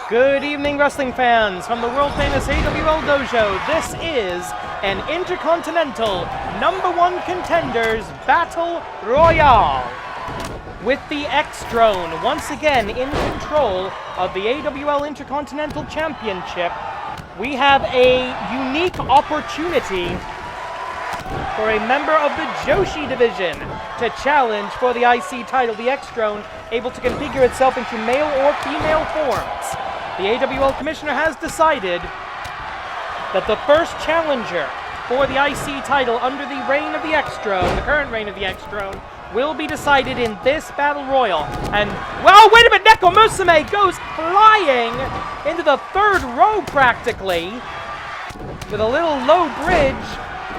Good evening, wrestling fans. From the world-famous AWL Dojo, this is an Intercontinental #1 Contenders Battle Royale. With the X-Drone once again in control of the AWL Intercontinental Championship, we have a unique opportunity for a member of the Joshi division to challenge for the IC title. The X-Drone able to configure itself into male or female forms. The AWL Commissioner has decided that the first challenger for the IC title under the reign of the X-Drone, the current reign of the X-Drone, will be decided in this Battle Royal. And, well, wait a minute, Neko Musume goes flying into the third row practically with a little low bridge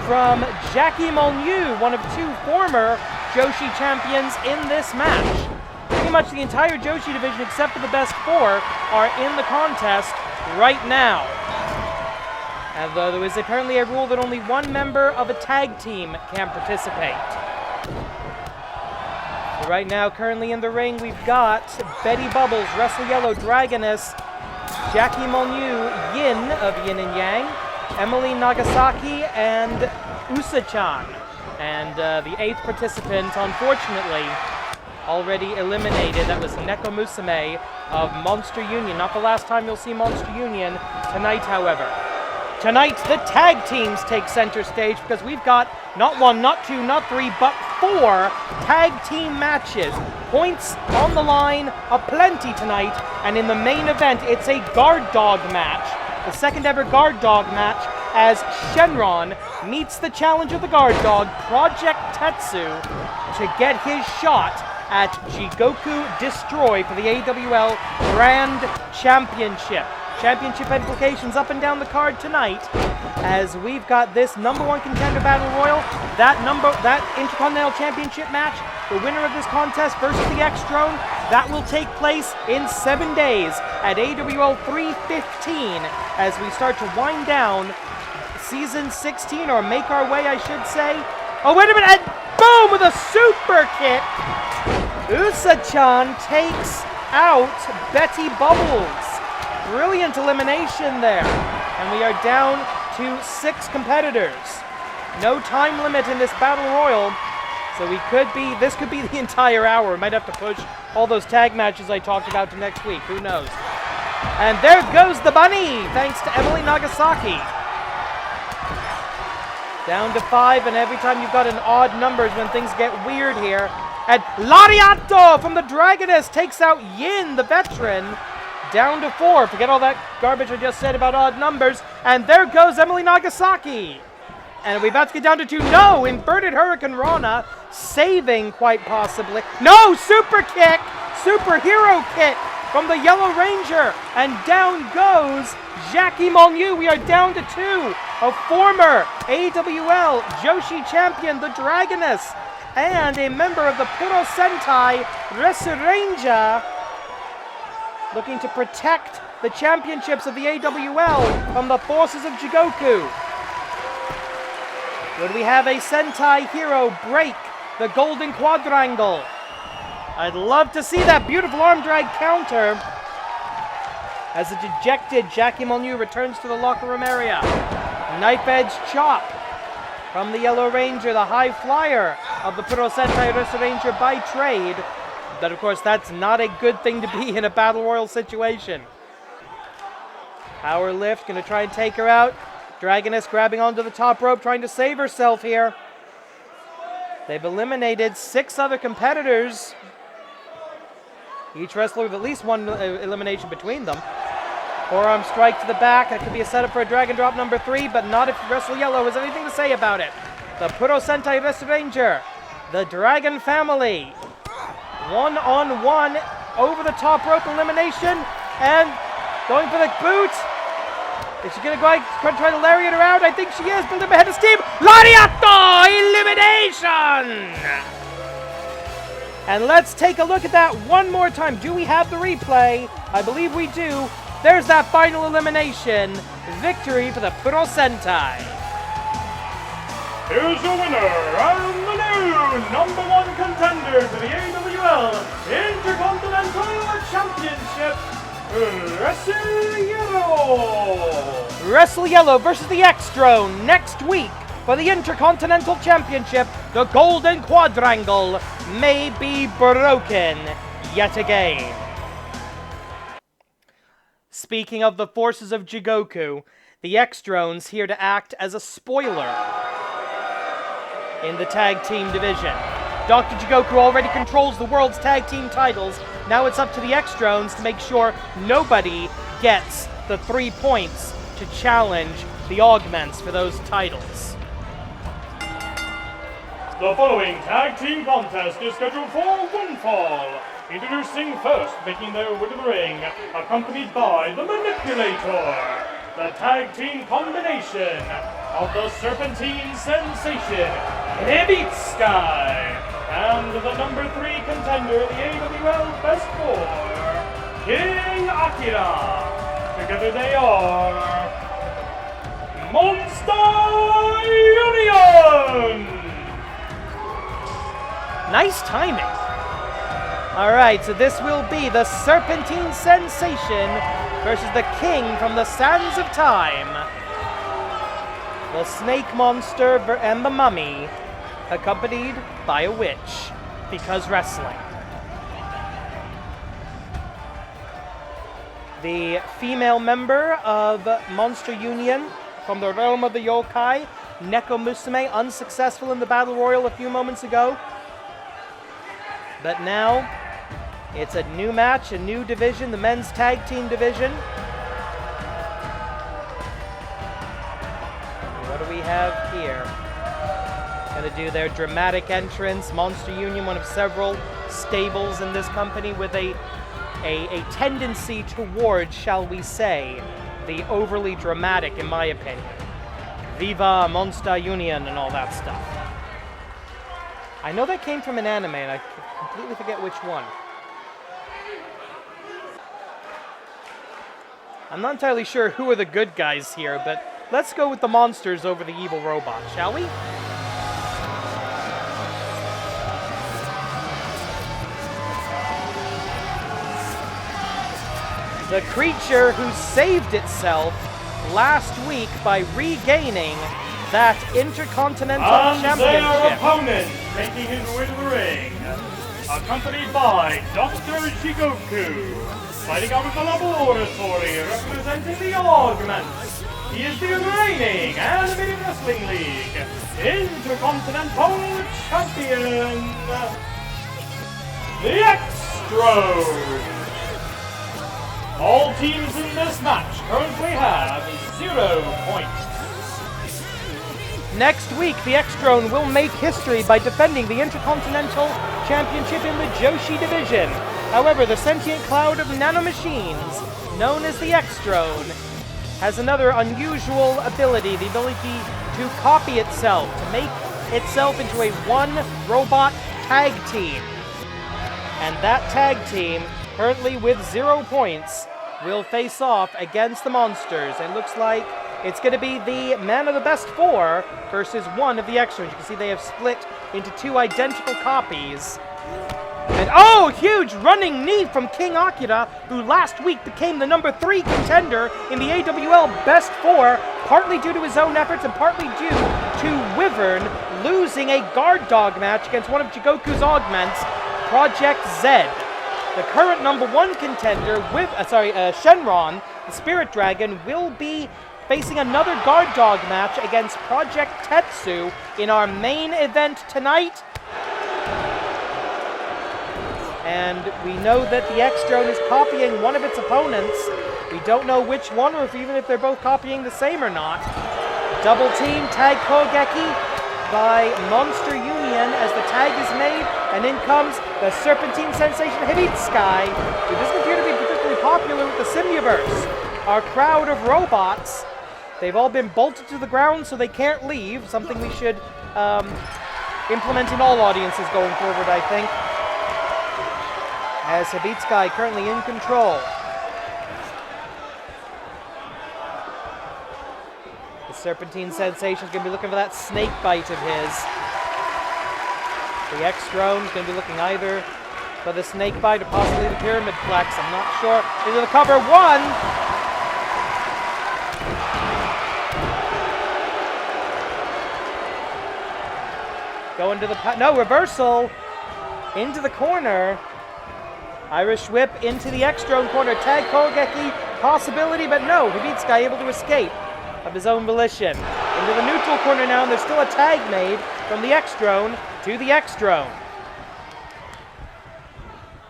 from Jackie Molyneux, one of two former Joshi champions in this match. Pretty much the entire Joshi division, except for the best four, are in the contest right now. And though there is apparently a rule that only one member of a tag team can participate. So right now, currently in the ring, we've got Betty Bubbles, Wrestle Yellow, Dragoness, Jackie Molyneux, Yin of Yin and Yang, Emily Nagasaki, and Usa-chan. And the eighth participant, unfortunately, already eliminated. That was Neko Musume of Monster Union. Not the last time you'll see Monster Union tonight, however. Tonight, the tag teams take center stage because we've got not one, not two, not three, but 4 tag team matches. Points on the line aplenty tonight, and in the main event, it's a guard dog match. The second ever guard dog match as Shynron meets the challenge of the guard dog, Project Tetsu, to get his shot at Jigoku Destroy for the AWL Grand Championship. Championship implications up and down the card tonight, as we've got this #1 Contender Battle Royal, that Intercontinental Championship match, the winner of this contest versus the X-Drone, that will take place in 7 days at AWL 315 as we start to wind down Season 16, or make our way, I should say. Oh, wait a minute, and boom, with a super kick, Usa-chan takes out Betty Bubbles. Brilliant elimination there. And we are down to 6 competitors. No time limit in this Battle Royal, so this could be the entire hour. We might have to push all those tag matches I talked about to next week. Who knows? And there goes the bunny, thanks to Emily Nagasaki. Down to 5, and every time you've got an odd numbers when things get weird here. And Lariato from the Dragoness takes out Yin, the veteran. Down to 4. Forget all that garbage I just said about odd numbers. And there goes Emily Nagasaki. And are we about to get down to 2? No! Inverted Hurricane Rana, saving quite possibly. No! Super kick! Superhero kick from the Yellow Ranger. And down goes Jackie Molyneux. We are down to 2. A former AWL Joshi champion, the Dragoness, and a member of the Puro Sentai Resuranger, looking to protect the championships of the AWL from the forces of Jigoku. Would we have a Sentai hero break the Golden Quadrangle? I'd love to see that beautiful arm drag counter as a dejected Jackie Molyneux returns to the locker room area. Knife edge chop from the Yellow Ranger, the high flyer of the Puro Sentai Resuranger by trade. But of course, that's not a good thing to be in a Battle Royal situation. Power lift, gonna try and take her out. Dragoness grabbing onto the top rope, trying to save herself here. They've eliminated 6 other competitors. Each wrestler with at least 1 elimination between them. Forearm strike to the back. That could be a setup for a Dragon Drop number 3, but not if Wrestle Yellow has anything to say about it. The Puro Sentai Resuranger, the Dragon Family. 1-on-1 over the top rope elimination, and going for the boot. Is she going to go try to lariat her out? I think she is. Building up ahead of steam. Lariato! Elimination! And let's take a look at that one more time. Do we have the replay? I believe we do. There's that final elimination. Victory for the Puro Sentai. Here's your winner, and the new #1 contender for the AWL Intercontinental Championship, Wrestle Yellow. Wrestle Yellow versus the X-Drone next week for the Intercontinental Championship. The Golden Quadrangle may be broken yet again. Speaking of the forces of Jigoku, the X-Drone's here to act as a spoiler in the tag team division. Dr. Jigoku already controls the world's tag team titles. Now it's up to the X-Drones to make sure nobody gets the 3 points to challenge the Augments for those titles. The following tag team contest is scheduled for one fall. Introducing first, making their way to the ring, accompanied by the Manipulator, the tag team combination of the Serpentine Sensation, Hibitsky, and the #3 contender, the AWL Best 4, King Akira. Together they are Monster Union! Nice timing. Alright, so this will be the Serpentine Sensation versus the King from the Sands of Time. The Snake Monster and the Mummy, accompanied by a witch, because wrestling. The female member of Monster Union from the realm of the yokai, Neko Musume, unsuccessful in the Battle Royal a few moments ago. But now, it's a new match, a new division, the men's tag team division. What do we have here? Gonna do their dramatic entrance. Monster Union, one of several stables in this company with a tendency towards, shall we say, the overly dramatic, in my opinion. Viva Monster Union and all that stuff. I know that came from an anime, and I completely forget which one. I'm not entirely sure who are the good guys here, but let's go with the monsters over the evil robots, shall we? The creature who saved itself last week by regaining that Intercontinental Championship. And their opponent, making his way to the ring, accompanied by Dr. Jigoku, fighting out of the laboratory, representing the Augments. He is the reigning Animated Wrestling League Intercontinental Champion, the X-Drone. All teams in this match currently have 0 points. Next week, the X-Drone will make history by defending the Intercontinental Championship in the Joshi division. However, the sentient cloud of nanomachines, known as the X-Drone, has another unusual ability, the ability to copy itself, to make itself into a one-robot tag team. And that tag team, currently with 0 points, will face off against the Monsters. It looks like it's going to be the man of the best 4 versus one of the X-Drones. You can see they have split into 2 identical copies. And oh, huge running knee from King Akira, who last week became the #3 contender in the AWL Best 4, partly due to his own efforts and partly due to Wyvern losing a guard dog match against one of Jigoku's augments, Project Z. The current #1 contender, Shynron, the Spirit Dragon, will be facing another guard dog match against Project Tetsu in our main event tonight. And we know that the X-Drone is copying one of its opponents. We don't know which one, or even if they're both copying the same or not. Double team tag Kogeki by Monster Union as the tag is made, and in comes the Serpentine Sensation Hibitsky, who doesn't appear to be particularly popular with the Symbiverse. Our crowd of robots, they've all been bolted to the ground so they can't leave, something we should implement in all audiences going forward, I think. As Hibitsky currently in control. The Serpentine Sensation is going to be looking for that snake bite of his. The X-Drone is going to be looking either for the snake bite or possibly the pyramid flex. I'm not sure. Into the cover. One! Going to the... No, reversal! Into the corner. Irish whip into the X-Drone corner. Tag Kogeki, possibility, but no. Hibitsukai able to escape of his own volition. Into the neutral corner now, and there's still a tag made from the X-Drone to the X-Drone.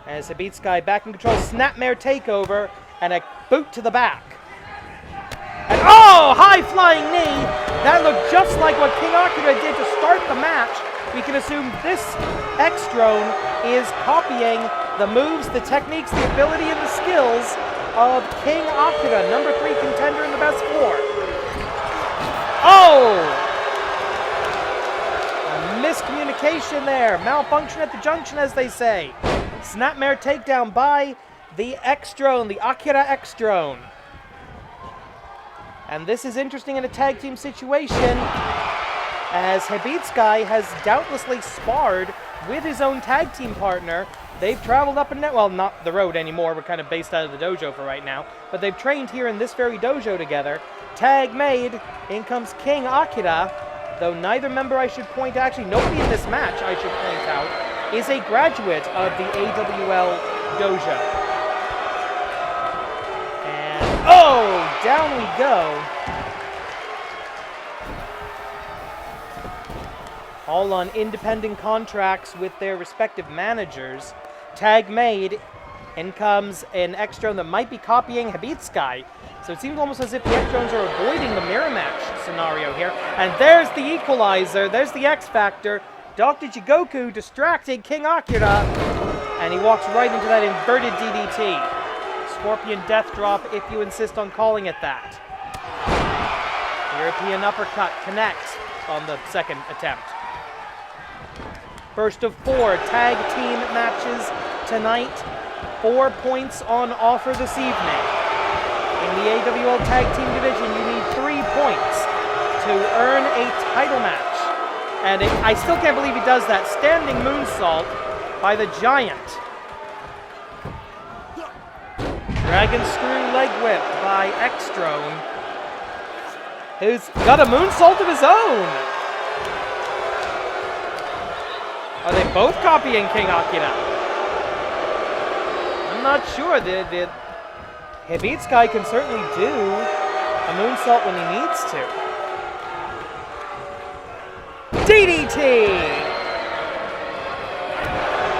As Hibitsukai back in control, snapmare takeover, and a boot to the back. And oh, high flying knee! That looked just like what King Akira did to start the match. We can assume this X-Drone is copying the moves, the techniques, the ability, and the skills of King Akira, number 3 contender in the best 4. Oh! A miscommunication there. Malfunction at the junction, as they say. Snapmare takedown by the X-Drone, the Akira X-Drone. And this is interesting in a tag team situation, as Hibitsukai has doubtlessly sparred with his own tag team partner. They've traveled up and down, well, not the road anymore, we're kind of based out of the dojo for right now, but they've trained here in this very dojo together. Tag made, in comes King Akira, though neither member, I should point out, actually nobody in this match, I should point out, is a graduate of the AWL dojo. And, oh, down we go. All on independent contracts with their respective managers. Tag made, in comes an X-Drone that might be copying Hibitsukai. So it seems almost as if the X-Drones are avoiding the mirror match scenario here. And there's the equalizer, there's the X-Factor. Dr. Jigoku distracting King Akira, and he walks right into that inverted DDT. Scorpion Death Drop, if you insist on calling it that. European uppercut connects on the second attempt. First of 4 tag team matches tonight. 4 points on offer this evening. In the AWL tag team division, you need 3 points to earn a title match. And I still can't believe he does that. Standing moonsault by the Giant. Dragon screw leg whip by X-Drone, who's got a moonsault of his own. Are they both copying King Akira? I'm not sure. The Hibitsukai can certainly do a moonsault when he needs to. DDT!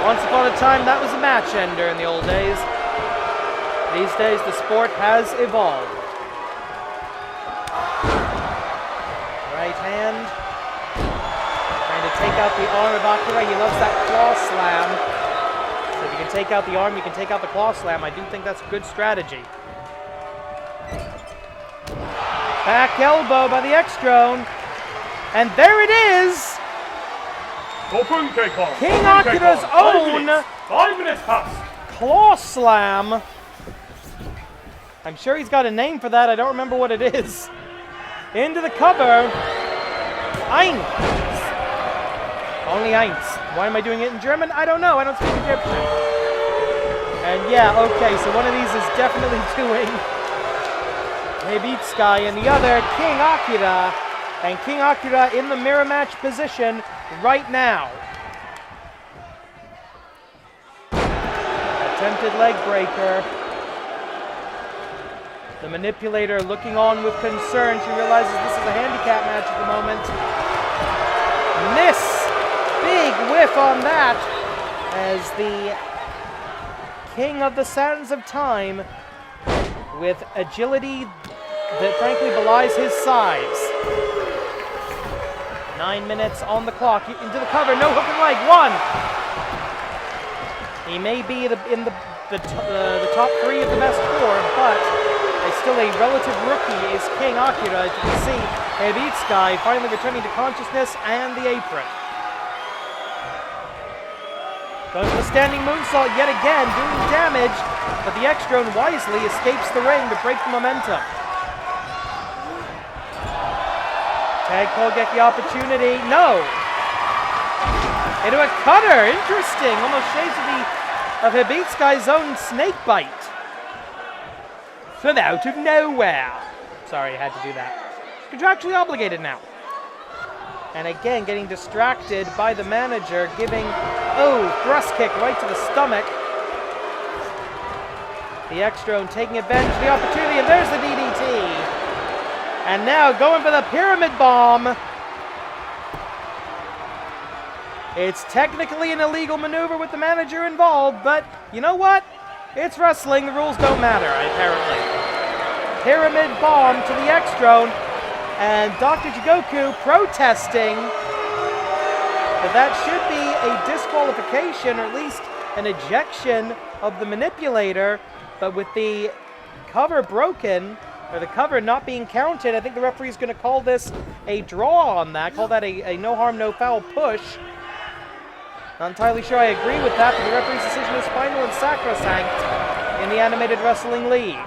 Once upon a time, that was a match ender in the old days. These days, the sport has evolved. Right hand. Trying to take out the arm of Akira. He loves that claw slam. So if you can take out the arm, you can take out the claw slam. I do think that's a good strategy. Back elbow by the X-Drone. And there it is! King Akira's own 5 minutes past. claw slam. I'm sure he's got a name for that. I don't remember what it is. Into the cover. Eins. Only eins. Why am I doing it in German? I don't know. I don't speak Egyptian. And yeah, okay, so one of these is definitely doing Hibitsukai, and the other King Akira. And King Akira in the mirror match position right now. Attempted leg breaker. The manipulator looking on with concern. She realizes this is a handicap match at the moment. Miss! Big whiff on that as the King of the Sands of Time, with agility that frankly belies his size. 9 minutes on the clock. Into the cover. No hook and leg. 1. He may be in the top 3 of the best 4, but still a relative rookie is King Akira. As you can see, Hibitsukai finally returning to consciousness and the apron. Going for the standing moonsault yet again, doing damage, but the X-Drone wisely escapes the ring to break the momentum. Tag Kogeki opportunity, no! Into a cutter. Interesting. Almost shades of Hibitsu's own snake bite. From out of nowhere. Sorry, I had to do that. Contractually obligated now. And again, getting distracted by the manager, giving, thrust kick right to the stomach. The X-Drone taking advantage of the opportunity, and there's the DDT. And now going for the Pyramid Bomb. It's technically an illegal maneuver with the manager involved, but you know what? It's wrestling, the rules don't matter, apparently. Pyramid Bomb to the X-Drone, and Dr. Jigoku protesting that that should be a disqualification, or at least an ejection of the manipulator, but with the cover broken, or the cover not being counted, I think the referee's going to call this a draw on that, call that a no harm, no foul push. Not entirely sure I agree with that, but the referee's decision is final and sacrosanct in the Animated Wrestling League.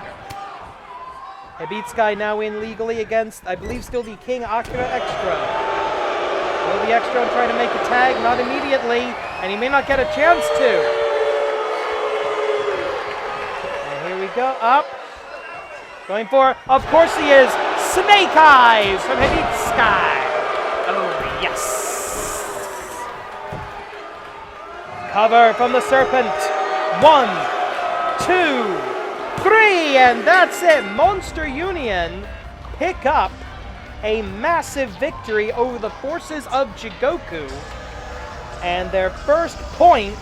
Hibitsu now in legally against, I believe, still the King Akira X-Drone. Will the X-Drone try to make a tag? Not immediately, and he may not get a chance to. And here we go, up. Going for, of course he is, Snake Eyes from Hibitsu. Oh, yes. Cover from the Serpent. 1, 2, 3, and that's it. Monster Union pick up a massive victory over the forces of Jigoku and their first point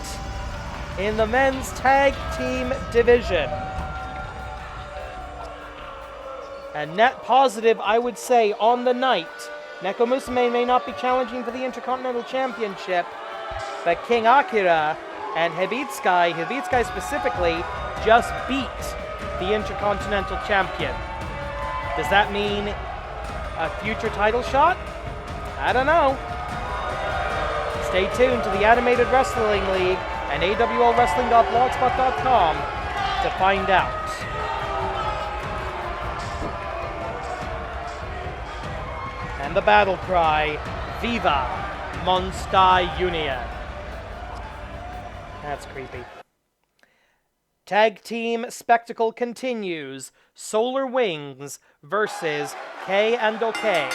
in the men's tag team division. And net positive, I would say, on the night. Neko Musume may not be challenging for the Intercontinental Championship, but King Akira and Hibitsu specifically, just beat the Intercontinental Champion. Does that mean a future title shot? I don't know. Stay tuned to the Animated Wrestling League and AWLWrestling.blogspot.com to find out. And the battle cry, Viva Monster Union. That's creepy. Tag team spectacle continues. Solar Wings versus K and OK.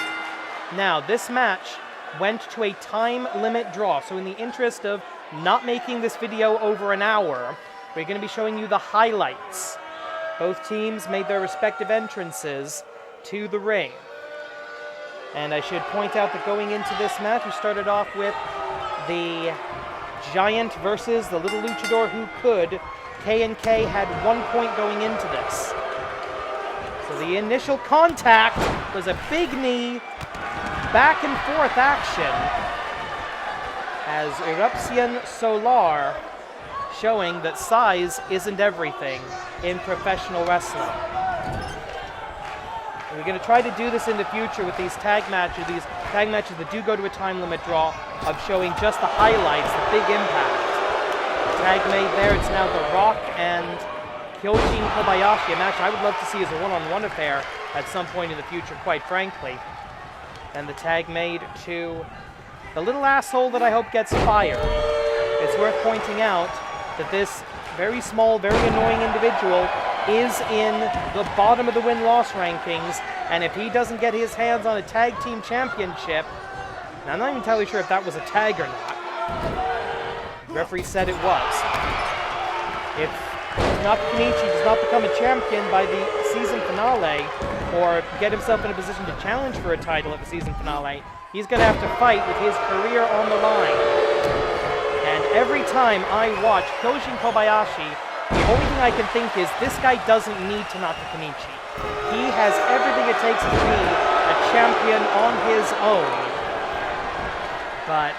Now, this match went to a time limit draw, so in the interest of not making this video over an hour, we're going to be showing you the highlights. Both teams made their respective entrances to the ring. And I should point out that going into this match, we started off with the Giant versus the Little Luchador Who Could. K&K had 1 point going into this. So the initial contact was a big knee, back and forth action, as Eruption Solar showing that size isn't everything in professional wrestling. And we're going to try to do this in the future with these tag matches that do go to a time limit draw, of showing just the highlights, the big impact. Tag made there, it's now The Rock and Kyojin Kobayashi, a match I would love to see as a one-on-one affair at some point in the future, quite frankly. And the tag made to the little asshole that I hope gets fired. It's worth pointing out that this very small, very annoying individual is in the bottom of the win-loss rankings, and if he doesn't get his hands on a tag team championship, and I'm not even entirely sure if that was a tag or not. The referee said it was. If Tanaka Kenichi does not become a champion by the season finale, or get himself in a position to challenge for a title at the season finale, he's going to have to fight with his career on the line. And every time I watch Kyojin Kobayashi, the only thing I can think is, this guy doesn't need Tanaka Kenichi. He has everything it takes to be a champion on his own. But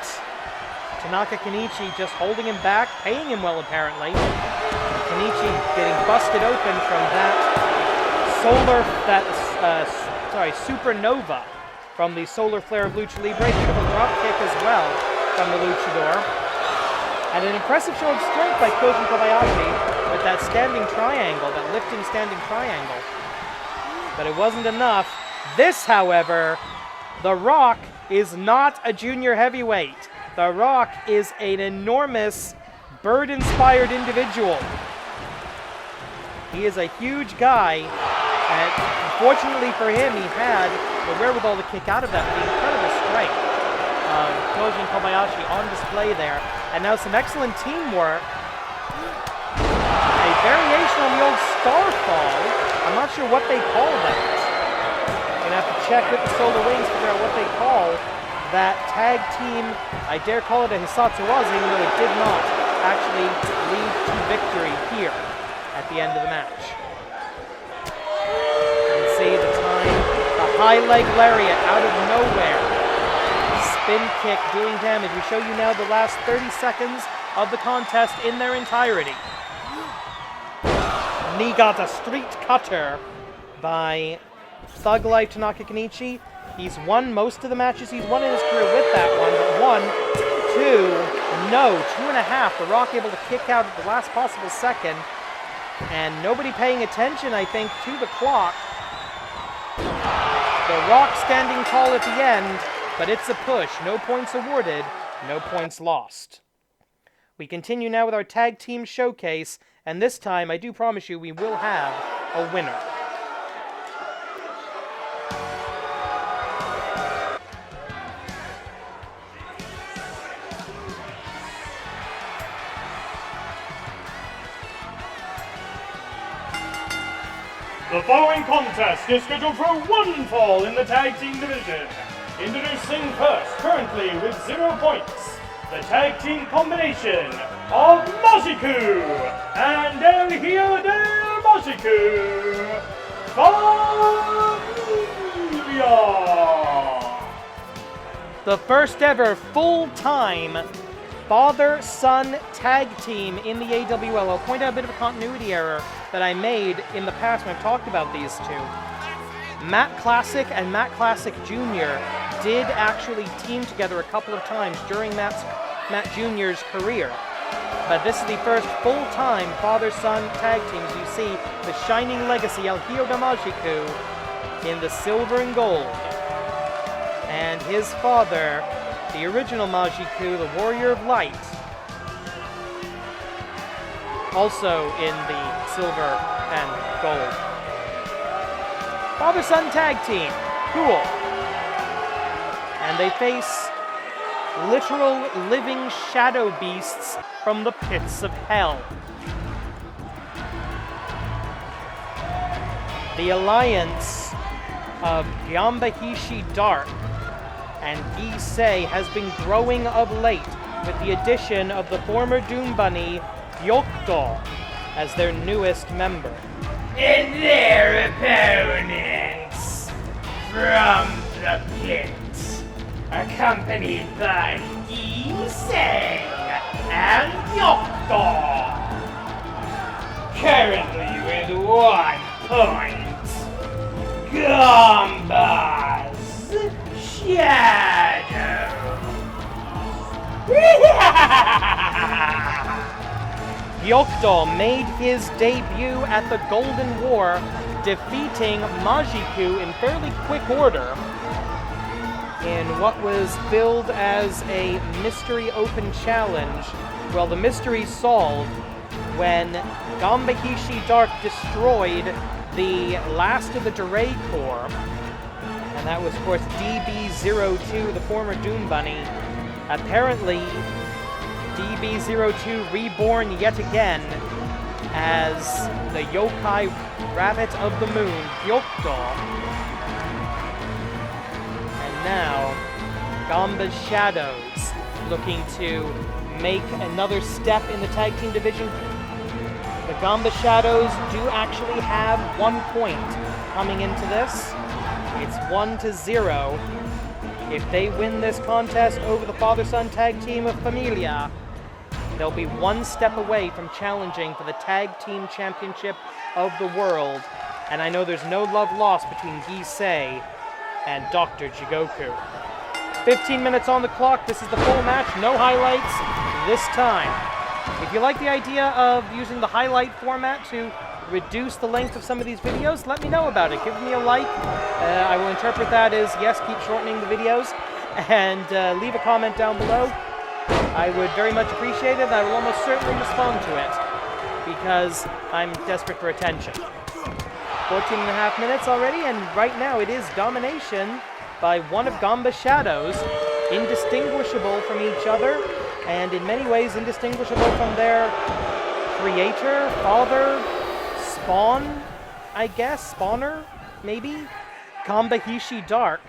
Tanaka Kenichi just holding him back, paying him well apparently. Kenichi getting busted open from that supernova from the solar flare of Lucha Libre. Beautiful drop kick as well from the Luchador. And an impressive show of strength by Kyojin Kobayashi with that standing triangle, that lifting standing triangle. But it wasn't enough. This, however, The Rock is not a junior heavyweight. The Rock is an enormous bird-inspired individual. He is a huge guy, and fortunately for him, he had the wherewithal to kick out of that with the incredible strength of Joshi and Kobayashi on display there. And now some excellent teamwork. A variation on the old star fall. I'm not sure what they call that. Gonna have to check with the Solar Wings to figure out what they call that tag team. I dare call it a Hisatsuwaza, even though it did not actually lead to victory here at the end of the match. You can see the time, the high leg lariat out of nowhere. Spin kick doing damage. We show you now the last 30 seconds of the contest in their entirety. Niigata street cutter by Thug Life Tanaka Kenichi. He's won most of the matches he's won in his career with that one, but 2.5. The Rock able to kick out at the last possible second, and nobody paying attention, I think, to the clock. The Rock standing tall at the end, but it's a push. No points awarded, no points lost. We continue now with our tag team showcase, and this time, I do promise you, we will have a winner. The following contest is scheduled for one fall in the tag team division. Introducing first, currently with 0 points, the tag team combination of Majiku and El Hijo del Majiku, Familia. The first ever full-time father-son tag team in the AWL. I'll point out a bit of a continuity error that I made in the past when I've talked about these two. Matt Classic and Matt Classic Jr. did actually team together a couple of times during Matt Jr.'s career. But this is the first full-time father-son tag team. As you see, the Shining Legacy, El Hijo de Majiku, in the silver and gold. And his father, the original Majiku, the Warrior of Light, also in the silver and gold. Father-son tag team. Cool. And they face literal living shadow beasts from the pits of hell. The alliance of Ganba Dark and Issei has been growing of late with the addition of the former Doom Bunny, Yokto, as their newest member. And their opponents from the pit, accompanied by Issei and Yokto. Currently with 1 point, Ganba's Shadow. Yokto made his debut at the Golden War, defeating Majiku in fairly quick order in what was billed as a mystery open challenge. Well, the mystery solved when Ganba Dark destroyed the last of the Duray Corps, and that was, of course, DB02, the former Doom Bunny. Apparently, DB02 reborn yet again as the yokai rabbit of the moon, Yokto. And now, Ganba's Shadows looking to make another step in the tag team division. The Ganba Shadows do actually have 1 point coming into this. It's 1-0. If they win this contest over the father-son tag team of Familia, they'll be 1 step away from challenging for the tag team championship of the world. And I know there's no love lost between Issei and Dr. Jigoku. 15 minutes on the clock. This is the full match. No highlights this time. If you like the idea of using the highlight format to reduce the length of some of these videos, let me know about it. Give me a like. I will interpret that as, yes, keep shortening the videos. And leave a comment down below. I would very much appreciate it, and I will almost certainly respond to it, because I'm desperate for attention. 14 and a half minutes already, and right now it is domination by one of Ganba's shadows, indistinguishable from each other, and in many ways indistinguishable from their creator, father, spawn, I guess, spawner, maybe? Ganba Hishi Dark,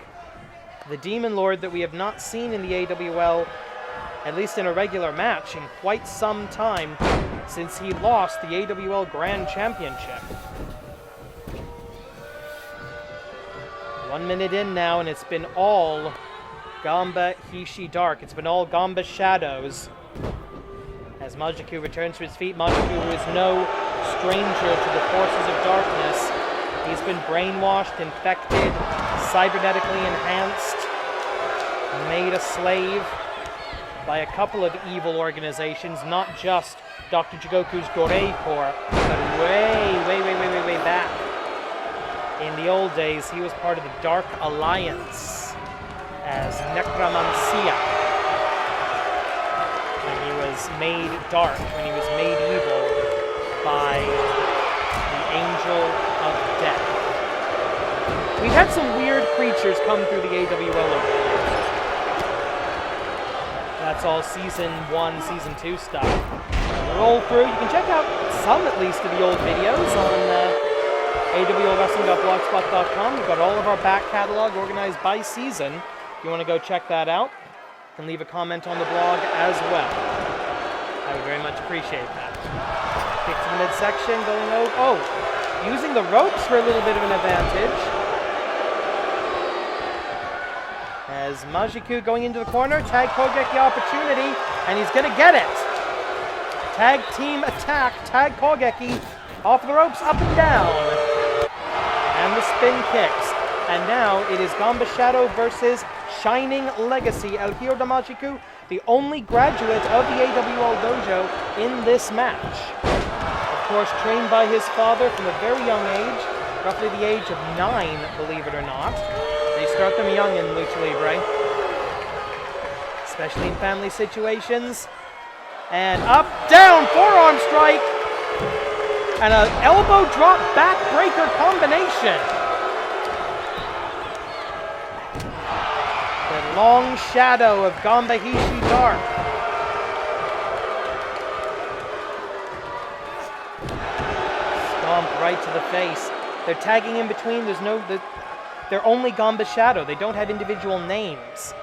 the Demon Lord that we have not seen in the AWL, at least in a regular match, in quite some time, since he lost the AWL Grand Championship. 1 minute in now, and it's been all Ganba Hishi Dark. It's been all Ganba shadows. As Majiku returns to his feet, Majiku, who is no stranger to the forces of darkness, he's been brainwashed, infected, cybernetically enhanced, made a slave by a couple of evil organizations, not just Dr. Jigoku's Gorei Corps, but way back. In the old days, he was part of the Dark Alliance as Necromancia, when he was made dark, when he was made evil by the Angel of Death. We've had some weird creatures come through the AWL over the years. That's all Season 1, Season 2 stuff. Roll through. You can check out some, at least, of the old videos on awlwrestling.blogspot.com. We've got all of our back catalog organized by season. If you want to go check that out, you can leave a comment on the blog as well. I would very much appreciate that. Kick to the midsection, going over. Oh, using the ropes for a little bit of an advantage. As Majiku going into the corner, Tag Kogeki opportunity, and he's going to get it. Tag team attack, Tag Kogeki off the ropes, up and down. And the spin kicks. And now it is Ganba Shadow versus Shining Legacy. El Hijo de Majiku, the only graduate of the AWL dojo in this match. Of course, trained by his father from a very young age, roughly the age of 9, believe it or not. They start them young in Lucha Libre, especially in family situations. And up, down, forearm strike, and an elbow drop backbreaker combination. The long shadow of Ganba Hishi Dark. Stomp right to the face. They're tagging in between. They're only Ganba Shadow. They don't have individual names.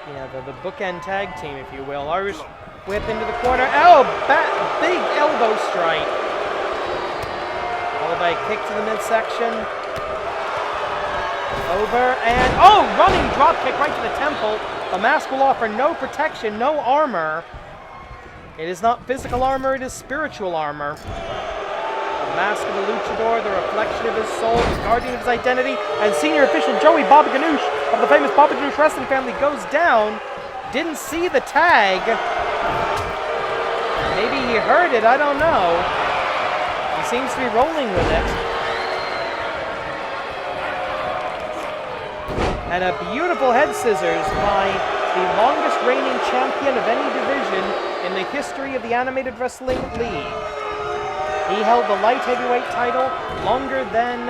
You know, the bookend tag team, if you will. Irish whip into the corner. Big elbow strike. Followed by a kick to the midsection. Over and, running drop kick right to the temple. The mask will offer no protection, no armor. It is not physical armor, it is spiritual armor. The mask of the luchador, the reflection of his soul, the guardian of his identity, and senior official Joey Baba Ganoush of the famous Baba Ganoush wrestling family goes down. Didn't see the tag. Maybe he heard it, I don't know. He seems to be rolling with it. And a beautiful head scissors by the longest reigning champion of any division in the history of the Animated Wrestling League. He held the light heavyweight title longer than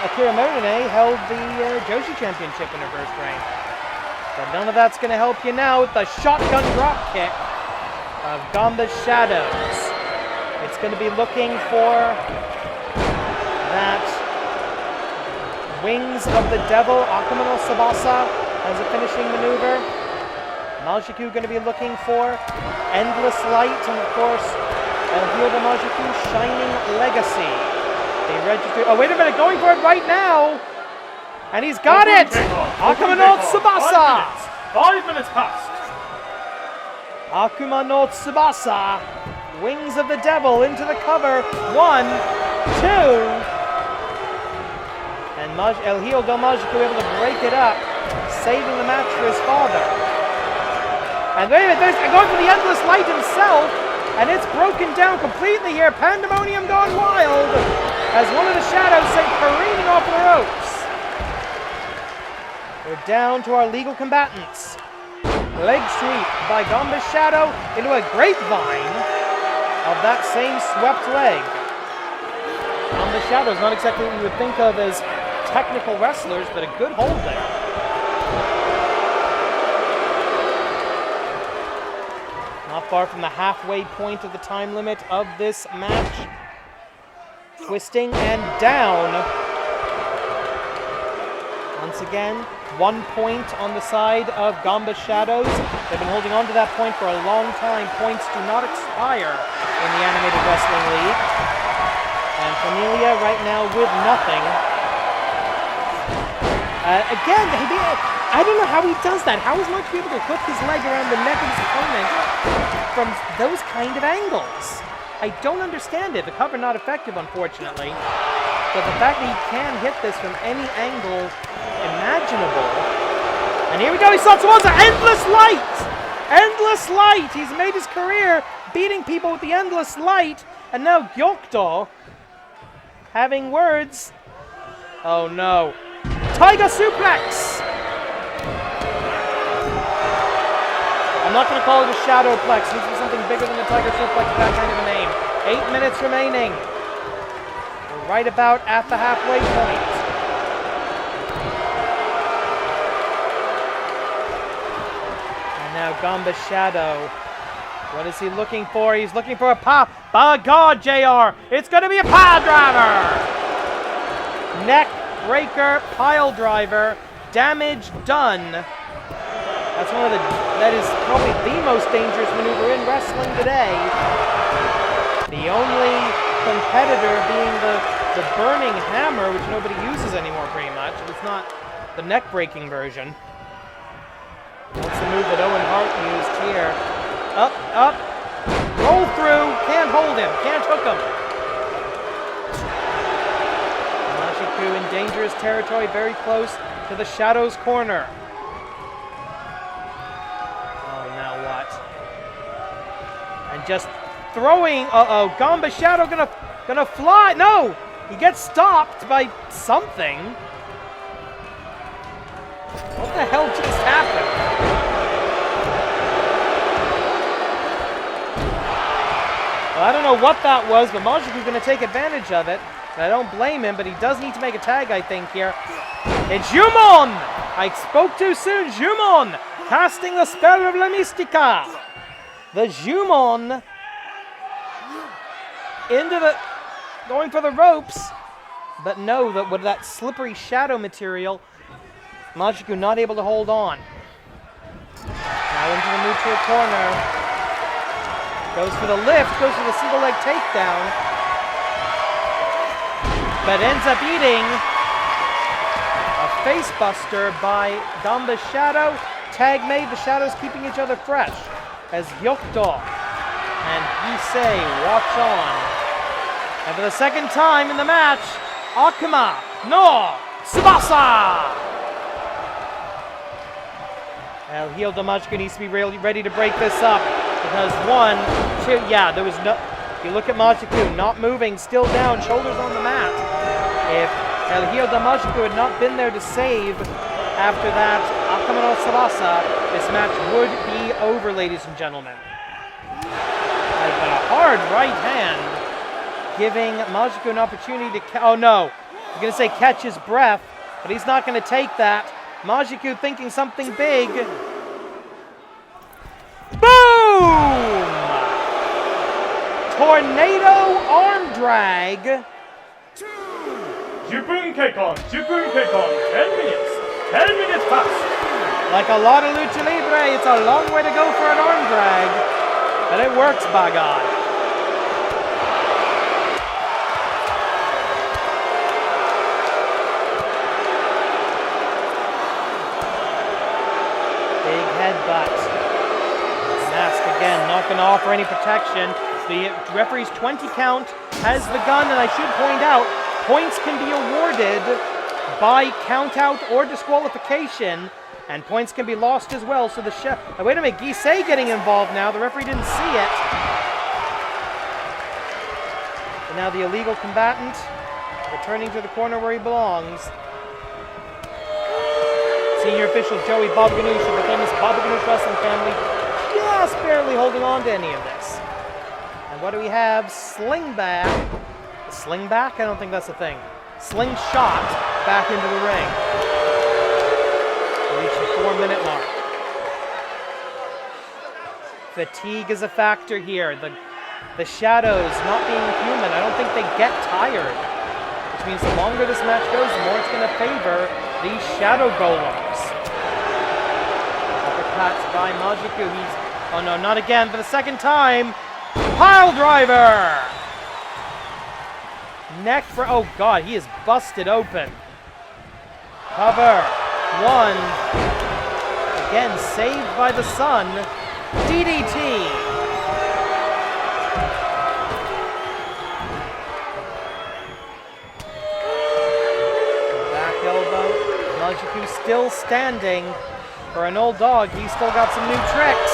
Akira Morine held the Joshi championship in her first reign. But none of that's going to help you now with the shotgun drop kick of Ganba's Shadows. It's going to be looking for that Wings of the Devil, Akuma no Sabasa, as a finishing maneuver. Majiku going to be looking for Endless Light, and of course, El Hijo de Majiku, Shining Legacy. They register. Oh, wait a minute, going for it right now! And he's got it! Akuma no Tsubasa! 5 minutes past. Akuma no Tsubasa. Wings of the Devil into the cover. 1, 2. And El Hijo del Majiku able to break it up, saving the match for his father. And wait a minute, they're going for the Endless Light himself, and it's broken down completely here. Pandemonium gone wild as one of the shadows sent careening off the ropes. We're down to our legal combatants. leg sweep by Ganba's Shadow into a grapevine of that same swept leg. Ganba's Shadow is not exactly what you would think of as technical wrestlers, but a good hold there. Not far from the halfway point of the time limit of this match. Twisting and down. Once again, 1 point on the side of Ganba's Shadows. They've been holding on to that point for a long time. Points do not expire in the Animated Wrestling League. And Familia right now with nothing. Again, I don't know how he does that. How is Mark able to hook his leg around the neck of his opponent from those kind of angles? I don't understand it. The cover not effective, unfortunately. But the fact that he can hit this from any angle imaginable. And here we go, he slots him on to Endless Light! Endless Light! He's made his career beating people with the Endless Light. And now Gyokdo having words. Oh no. Tiger Suplex! I'm not going to call it a Shadowplex. It needs to be something bigger than a Tiger Suplex for that kind of a name. 8 minutes remaining. We're right about at the halfway point. And now Ganba's Shadow. What is he looking for? He's looking for a pop. By God, JR, it's going to be a pile driver! Neck breaker, pile driver, damage done. That is probably the most dangerous maneuver in wrestling today. The only competitor being the burning hammer, which nobody uses anymore pretty much. It's not the neck-breaking version. That's the move that Owen Hart used here. Up, up, roll through, can't hold him, can't hook him. Mashiku in dangerous territory, very close to the Shadow's corner. And just throwing, Ganba's Shadow gonna fly. No, he gets stopped by something. What the hell just happened? Well, I don't know what that was, but Majiku's gonna take advantage of it. And I don't blame him, but he does need to make a tag, I think, here. It's Jumon! I spoke too soon. Jumon casting the spell of La Mystica. The Jumon going for the ropes, but no, with that slippery shadow material, Majiku not able to hold on. Now into the neutral corner. Goes for the lift, goes for the single leg takedown, but ends up eating a face buster by Ganba's Shadow. Tag made, the Shadows keeping each other fresh. As Gyokdo and Issei watch on. And for the second time in the match, Akuma no Tsubasa! El Heel Damajiku needs to be really ready to break this up. Because 1, 2, yeah, there was no... You look at Majiku, not moving, still down, shoulders on the mat. If El Heel Damajiku had not been there to save after that Akuma no Tsubasa, this match would be over, ladies and gentlemen. But a hard right hand, giving Majiku an opportunity to... Oh no, I'm going to say catch his breath, but he's not going to take that. Majiku thinking something big. Boom! Tornado arm drag. Jupun Keikon, 10 minutes. 10 minutes past. Like a lot of Lucha Libre, it's a long way to go for an arm drag. But it works, by God. Big headbutt. Mask again, not going to offer any protection. The referee's 20 count has begun, and I should point out, points can be awarded by count-out or disqualification, and points can be lost as well. So the wait a minute, Issei getting involved now. The referee didn't see it. And now the illegal combatant returning to the corner where he belongs. Senior official Joey Bob Ganoush of the famous Bob Ganoush Wrestling family just barely holding on to any of this. And what do we have? Slingback. Slingback? I don't think that's a thing. Slingshot back into the ring. Reach the 4-minute mark. Fatigue is a factor here. The shadows not being human, I don't think they get tired. Which means the longer this match goes, the more it's going to favor these shadow golems. Uppercuts by Majiku. Oh no, not again for the second time. Pile driver! Neck for, oh god, he is busted open. Cover. One. Again, saved by the sun. DDT. Back elbow. Majiku still standing. For an old dog, he's still got some new tricks.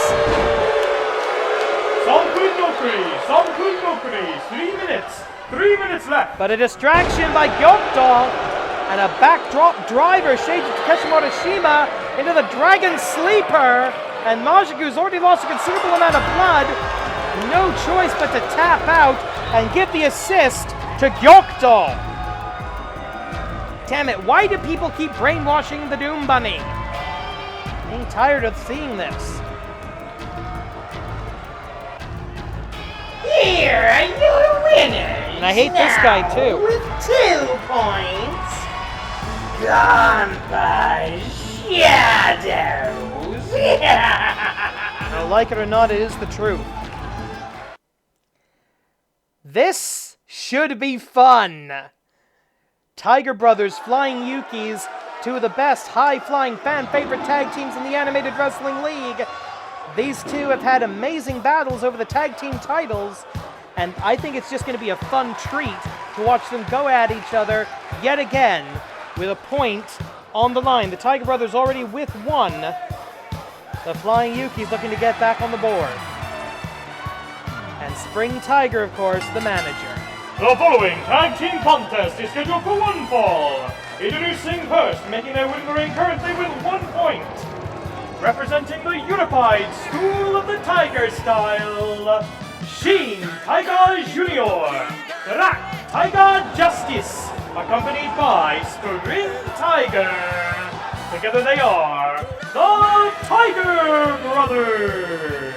Some good 3 minutes. 3 minutes left. But a distraction by Gyokdo and a backdrop driver, Sheiji Takeshi Morishima into the Dragon Sleeper. And Majiku's already lost a considerable amount of blood. No choice but to tap out and give the assist to Gyokdo. Damn it, why do people keep brainwashing the Doom Bunny? I'm tired of seeing this. Here are your winners. And I hate this guy too. With 2 points, Ganba Shadows. Now, like it or not, it is the truth. This should be fun. Tiger Brothers, Flying Yukis, two of the best high-flying fan-favorite tag teams in the Animated Wrestling League. These two have had amazing battles over the tag team titles, and I think it's just going to be a fun treat to watch them go at each other yet again with a point on the line. The Tiger Brothers already with 1. The Flying Yukis looking to get back on the board. And Spring Tiger, of course, the manager. The following tag team contest is scheduled for 1 fall. Introducing first, making their way to the ring currently with 1 point. Representing the unified School of the Tiger style, Shin Tiger Jr., Black Tiger Justice, accompanied by Spring Tiger. Together they are the Tiger Brothers.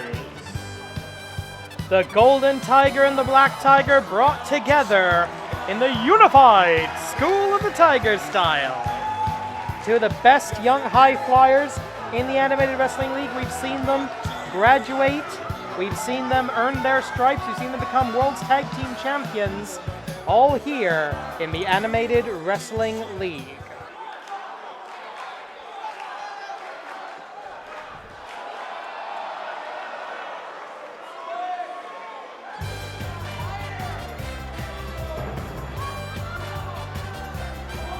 The Golden Tiger and the Black Tiger brought together in the unified School of the Tiger style. Two of the best young high flyers in the Animated Wrestling League. We've seen them graduate. We've seen them earn their stripes. We've seen them become World's Tag Team Champions. All here in the Animated Wrestling League.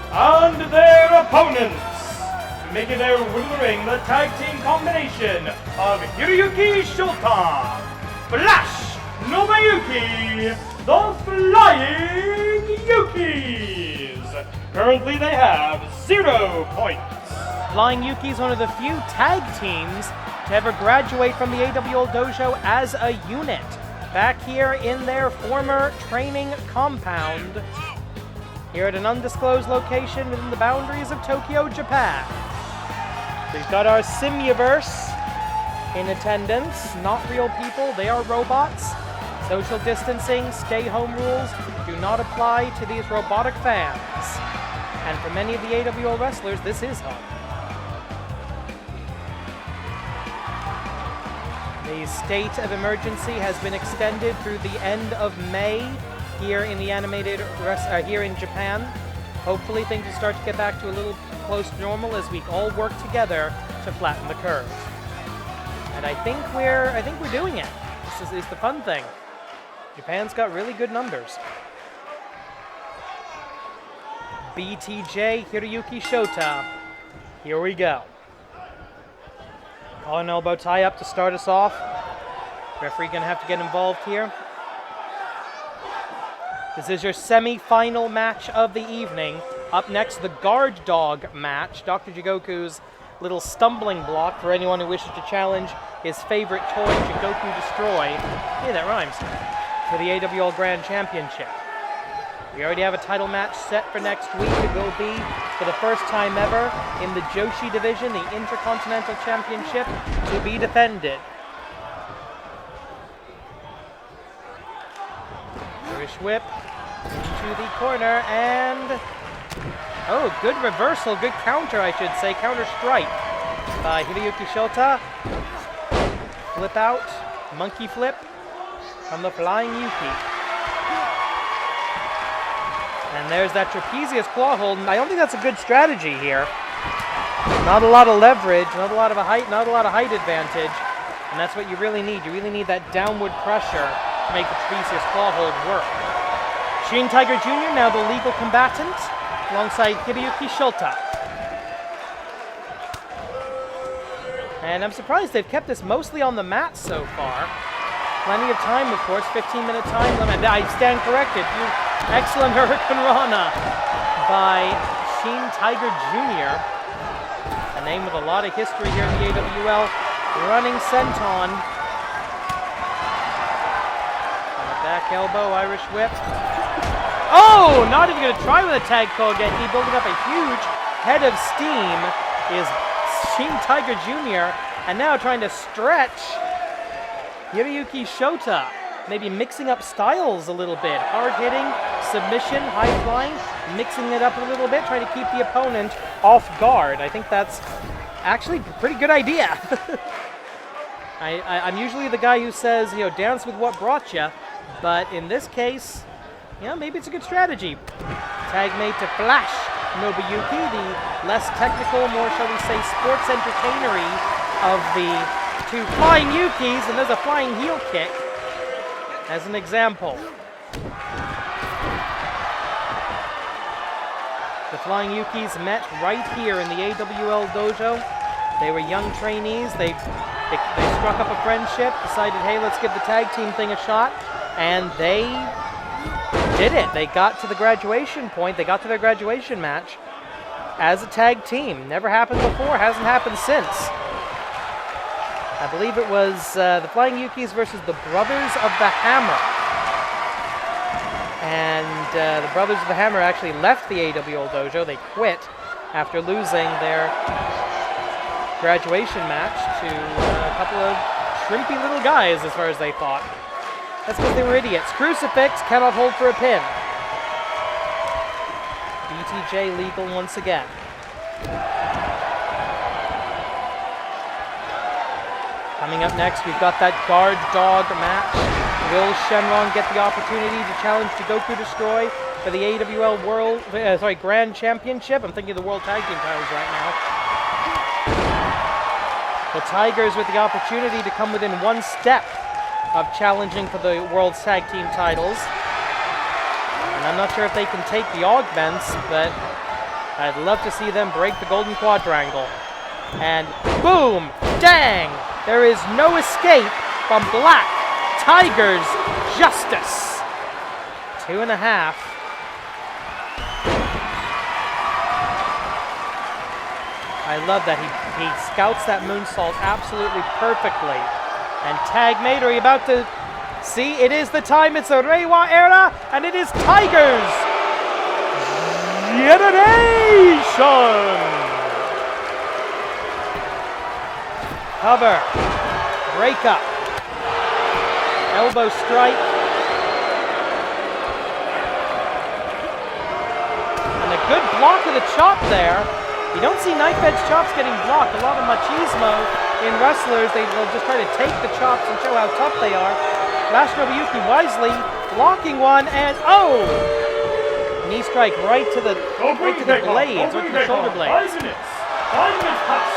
And their opponents, making their way to the ring, the tag team combination of Hiroyuki Shota, Flash Nobayuki, the Flying Yukis. Currently they have 0 points. Flying Yukis, one of the few tag teams to ever graduate from the AWL dojo as a unit. Back here in their former training compound, here at an undisclosed location within the boundaries of Tokyo, Japan. We've got our Simuverse in attendance. Not real people, they are robots. Social distancing, stay-home rules do not apply to these robotic fans. And for many of the AWL wrestlers, this is home. The state of emergency has been extended through the end of May here in the here in Japan. Hopefully things will start to get back to a little close to normal as we all work together to flatten the curve. And I think we're doing it. This is the fun thing. Japan's got really good numbers. BTJ Hiroyuki Shota. Here we go. Collar and elbow tie up to start us off. Referee gonna have to get involved here. This is your semi-final match of the evening. Up next, the guard dog match. Dr. Jigoku's little stumbling block for anyone who wishes to challenge his favorite toy, Jigoku Destroy. Hey, that rhymes. For the AWL Grand Championship. We already have a title match set for next week. It will be, for the first time ever, in the Joshi division, the Intercontinental Championship to be defended. Irish whip into the corner, and oh, good reversal, good counter, I should say, counter strike by Hiroyuki Shota. Flip out, monkey flip from the Flying Yuki. And there's that trapezius claw hold, and I don't think that's a good strategy here. Not a lot of leverage, not a lot of height advantage, and that's what you really need. You really need that downward pressure to make the trapezius claw hold work. Shin Tiger Jr., now the legal combatant, alongside Hiroyuki Shota. And I'm surprised they've kept this mostly on the mat so far. Plenty of time, of course, 15-minute time limit. I stand corrected. Excellent Hurricane Rana by Shin Tiger Jr., a name with a lot of history here in the AWL. Running senton. On the back elbow, Irish whip. Oh, not even going to try with a tag Kogen. He building up a huge head of steam is Shin Tiger Jr. and now trying to stretch Hiroyuki Shota. Maybe mixing up styles a little bit. Hard hitting, submission, high flying, mixing it up a little bit, trying to keep the opponent off guard. I think that's actually a pretty good idea. I'm usually the guy who says, you know, dance with what brought you, but in this case, yeah, maybe it's a good strategy. Tag made to Flash Nobuyuki, the less technical, more, shall we say, sports entertainery of the two Flying Yukis, and there's a flying heel kick as an example. The Flying Yukis met right here in the AWL dojo. They were young trainees. They struck up a friendship, decided, hey, let's give the tag team thing a shot, and they did it. They got to the graduation point. They got to their graduation match as a tag team. Never happened before, hasn't happened since. I believe it was the Flying Yukis versus the Brothers of the Hammer. And the Brothers of the Hammer actually left the AWL dojo. They quit after losing their graduation match to a couple of shrimpy little guys, as far as they thought. That's because they were idiots. Crucifix cannot hold for a pin. BTJ legal once again. Coming up next, we've got that guard dog match. Will Shynron get the opportunity to challenge Jigoku Destroy for the AWL Grand Championship? I'm thinking of the World Tag Team titles right now. The Tigers with the opportunity to come within one step of challenging for the World Tag Team titles. And I'm not sure if they can take the augments, but I'd love to see them break the Golden Quadrangle. And boom! Dang! There is no escape from Black Tiger's justice. 2.5. I love that he scouts that moonsault absolutely perfectly. And tag made, are you about to see? It is the time. It's the Reiwa era, and it is Tiger's generation. Cover, break up, elbow strike, and a good block of the chop there. You don't see knife edge chops getting blocked. A lot of machismo in wrestlers, they'll just try to take the chops and show how tough they are. Flash Nobuyuki wisely blocking one, and oh! Knee strike right to the blades, right to the shoulder blades. 5 minutes past.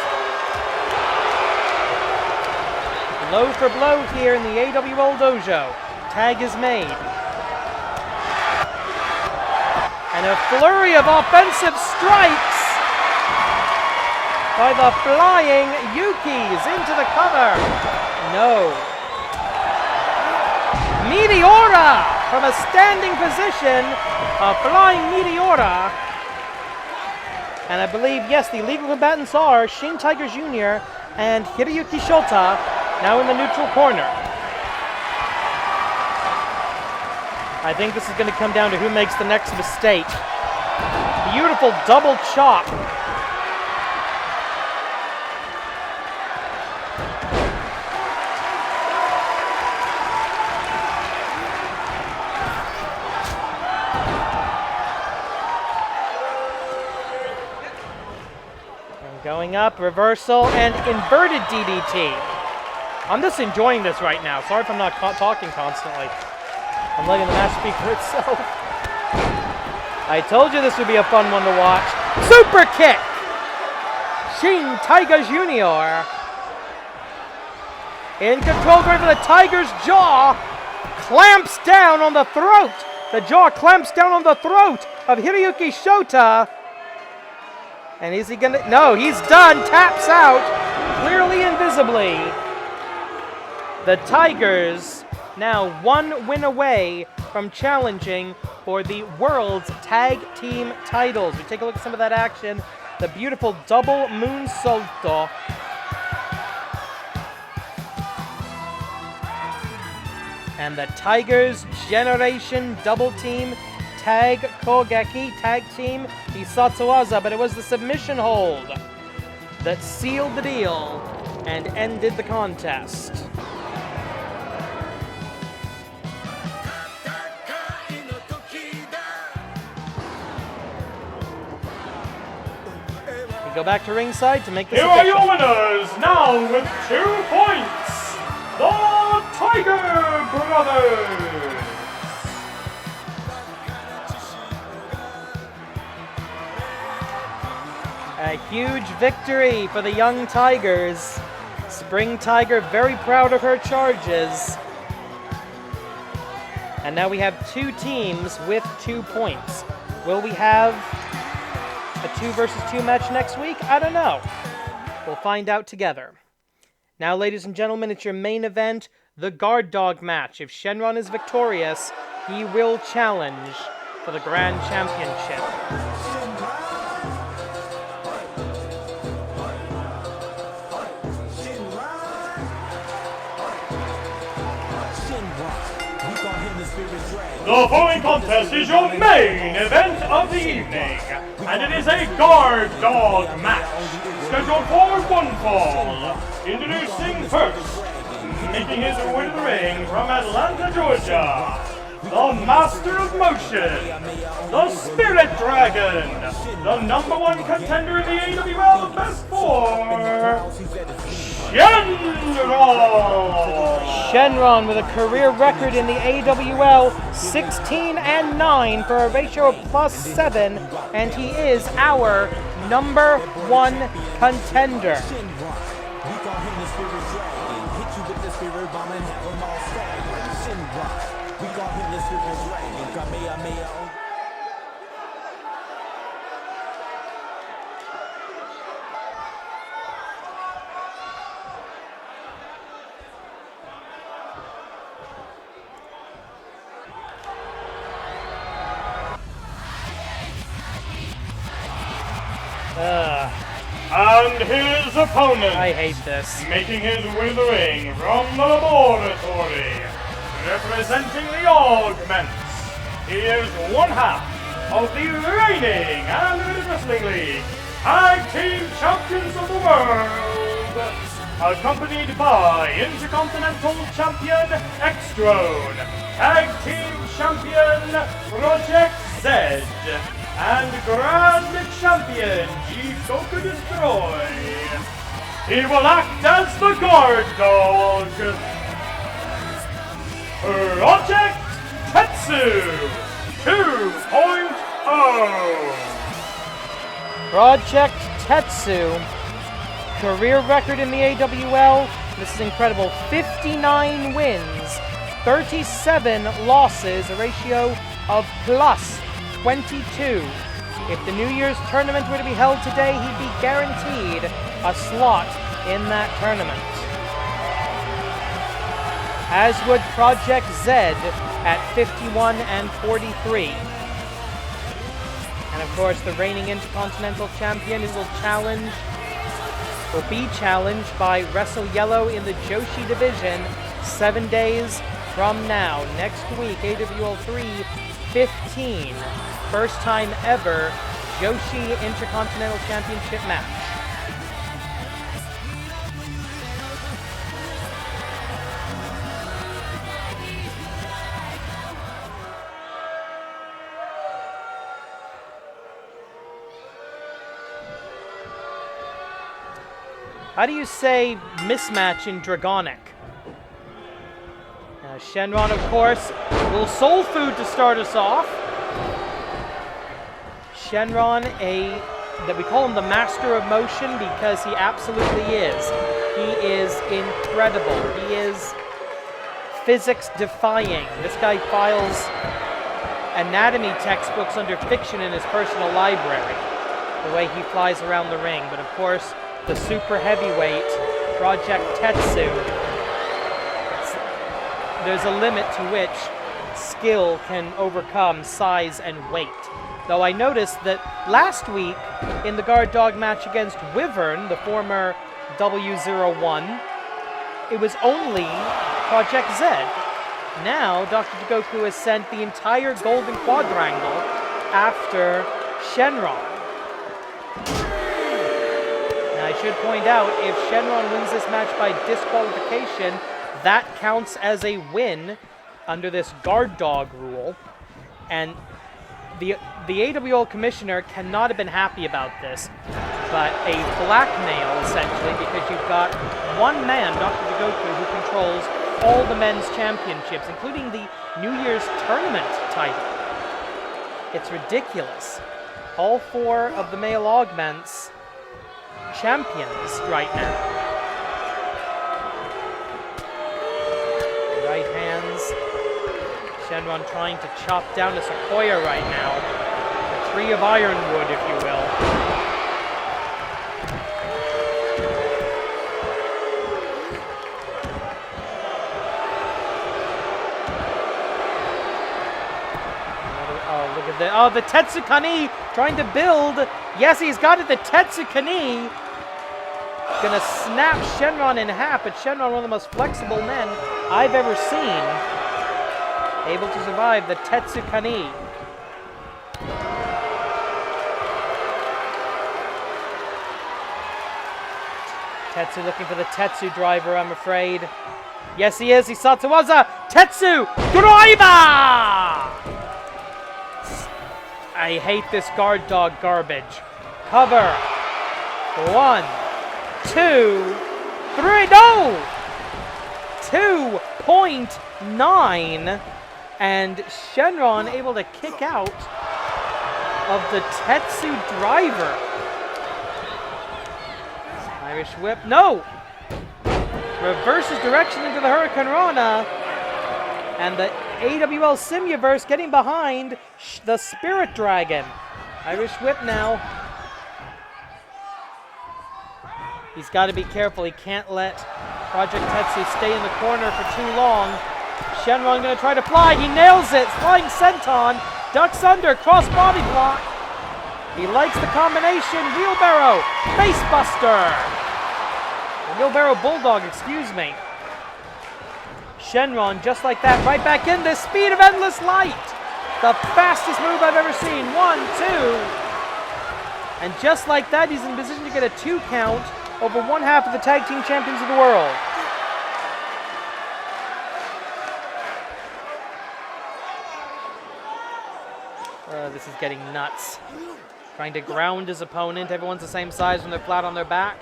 Blow for blow here in the AWL dojo. Tag is made. And a flurry of offensive strikes by the Flying Yukis into the cover. No. Meteora from a standing position. A Flying Meteora. And I believe, yes, the legal combatants are Shin Tiger Jr. and Hiroyuki Shota, now in the neutral corner. I think this is going to come down to who makes the next mistake. Beautiful double chop. Going up, reversal, and inverted DDT. I'm just enjoying this right now. Sorry if I'm not talking constantly. I'm letting the match speak for itself. I told you this would be a fun one to watch. Super kick! Shin Tiger Jr. in control, going for the Tiger's jaw. Clamps down on the throat. The jaw clamps down on the throat of Hiroyuki Shota. And is he gonna? No, he's done. Taps out, clearly invisibly. The Tigers now one win away from challenging for the World's Tag Team titles. We take a look at some of that action. The beautiful double moonsault. And the Tigers Generation Double Team Tag Kogeki Tag Team Hisatsuwaza, but it was the submission hold that sealed the deal and ended the contest. We go back to ringside to make this official. Here are your winners, now with 2 points, the Tiger Brothers. A huge victory for the young Tigers. Spring Tiger very proud of her charges. And now we have 2 teams with 2 points. Will we have a 2 versus 2 match next week? I don't know. We'll find out together. Now, ladies and gentlemen, it's your main event, the guard dog match. If Shynron is victorious, he will challenge for the Grand Championship. The following contest is your main event of the evening, and it is a guard dog match, scheduled for 1 fall. Introducing first, making his way to the ring from Atlanta, Georgia, the Master of Motion, the Spirit Dragon, the #1 contender in the AWL Best 4, Shynron! Shynron with a career record in the AWL, 16-9 for a ratio of +7, and he is our #1 contender. And his opponent, I hate this. making his way to the ring from the laboratory, representing the Augments, he is 1/2 of the reigning Unlimited Wrestling League Tag Team Champions of the World, accompanied by Intercontinental Champion X-Throne, Tag Team Champion Project Z, and Grand Champion G-Goku Destroy. He will act as the guard dog, Project Tetsu 2.0. Project Tetsu, career record in the AWL, this is incredible, 59 wins, 37 losses, a ratio of +22. If the New Year's tournament were to be held today, he'd be guaranteed a slot in that tournament. As would Project Z at 51-43. And And of course, the reigning Intercontinental Champion will be challenged by Wrestle Yellow in the Joshi division 7 days from now. Next week, AWL 3-15. First time ever Joshi Intercontinental Championship match. How do you say mismatch in Dragonic? Shynron, of course, a little soul food to start us off. Shynron, that we call him the master of motion because he absolutely is. He is incredible. He is physics-defying. This guy files anatomy textbooks under fiction in his personal library, the way he flies around the ring. But of course, the super heavyweight, Project Tetsu, there's a limit to which skill can overcome size and weight. Though I noticed that last week in the guard dog match against Wyvern, the former W01, it was only Project Z. Now, Dr. Jigoku has sent the entire Golden Quadrangle after Shynron. I should point out, if Shynron wins this match by disqualification, that counts as a win under this guard dog rule. And the AWL commissioner cannot have been happy about this, but a blackmail, essentially, because you've got one man, Dr. Jigoku, who controls all the men's championships, including the New Year's tournament title. It's ridiculous. All 4 of the male augments champions right now. Right hands. Shynron trying to chop down a Sequoia right now. A tree of ironwood, if you will. Oh, look at the... Oh, the Tetsukani trying to build. Yes, he's got it. The Tetsukani. Gonna snap Shynron in half, but Shynron, one of the most flexible men I've ever seen, able to survive the Tetsukani. Tetsu looking for the Tetsu driver, I'm afraid. Yes, he is. He saw Tsuwaza. Tetsu driver! I hate this guard dog garbage. Cover. 1, 2, 3. No! 2.9. And Shynron able to kick out of the Tetsu driver. Irish whip. No! Reverses direction into the Hurricane Rana. And the AWL Simuverse getting behind the Spirit Dragon. Irish whip now. He's got to be careful. He can't let Project Tetsu stay in the corner for too long. Shynron going to try to fly. He nails it. Flying senton. Ducks under. Cross body block. He likes the combination. Wheelbarrow. Facebuster. Wheelbarrow Bulldog, excuse me. Shynron, just like that, right back in the speed of endless light. The fastest move I've ever seen. 1, 2. And just like that, he's in position to get a 2 count over one half of the tag team champions of the world. This is getting nuts. Trying to ground his opponent. Everyone's the same size when they're flat on their back.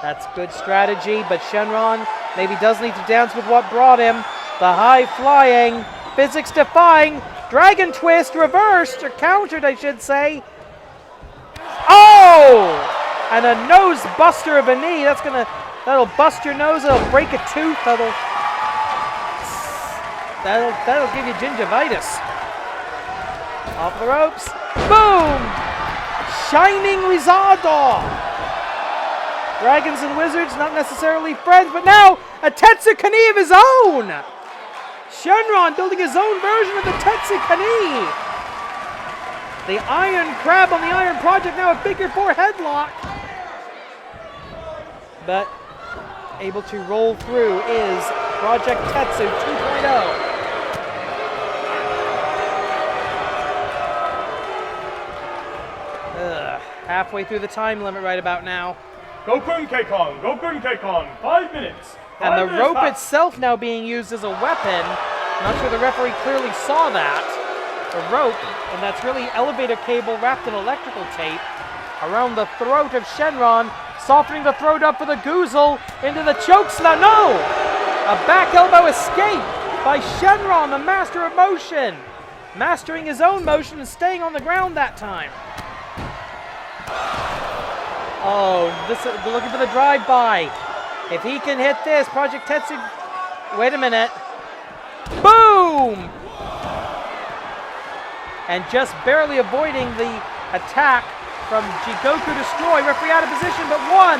That's good strategy, but Shynron maybe does need to dance with what brought him. The high flying, physics defying, dragon twist reversed, or countered, I should say. Oh! And a nose buster of a knee. That'll bust your nose, it'll break a tooth, that'll give you gingivitis. Off the ropes. Boom! Shining Rizado. Dragons and wizards, not necessarily friends, but now a Tetsukani of his own! Shynron building his own version of the Tetsukani! The Iron Crab on the Iron Project, now a figure 4 headlock. But able to roll through is Project Tetsu 2.0. Halfway through the time limit right about now. Go Keikon, go Keikon, 5 minutes. And the rope itself now being used as a weapon. Not sure the referee clearly saw that. The rope, and that's really elevator cable wrapped in electrical tape around the throat of Shynron, softening the throat up for the Goozle into the choke slam. No! A back elbow escape by Shynron, the master of motion. Mastering his own motion and staying on the ground that time. Oh, looking for the drive-by. If he can hit this, Project Tetsu... Wait a minute. Boom! And just barely avoiding the attack from Jigoku Destroy. Referee out of position, but 1,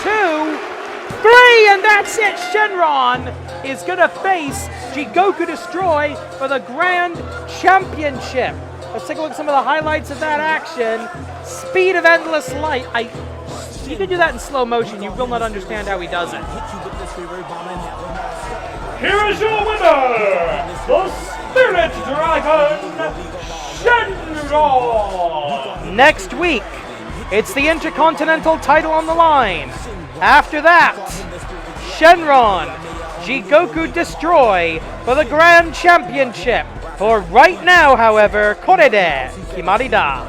2, 3, and that's it! Shynron is going to face Jigoku Destroy for the Grand Championship. Let's take a look at some of the highlights of that action. Speed of endless light. You can do that in slow motion. You will not understand how he does it. Here is your winner, the Spirit Dragon, Shynron! Next week, it's the Intercontinental title on the line. After that, Shynron, Jigoku Destroy for the Grand Championship. For right now, however, Korede Kimarida.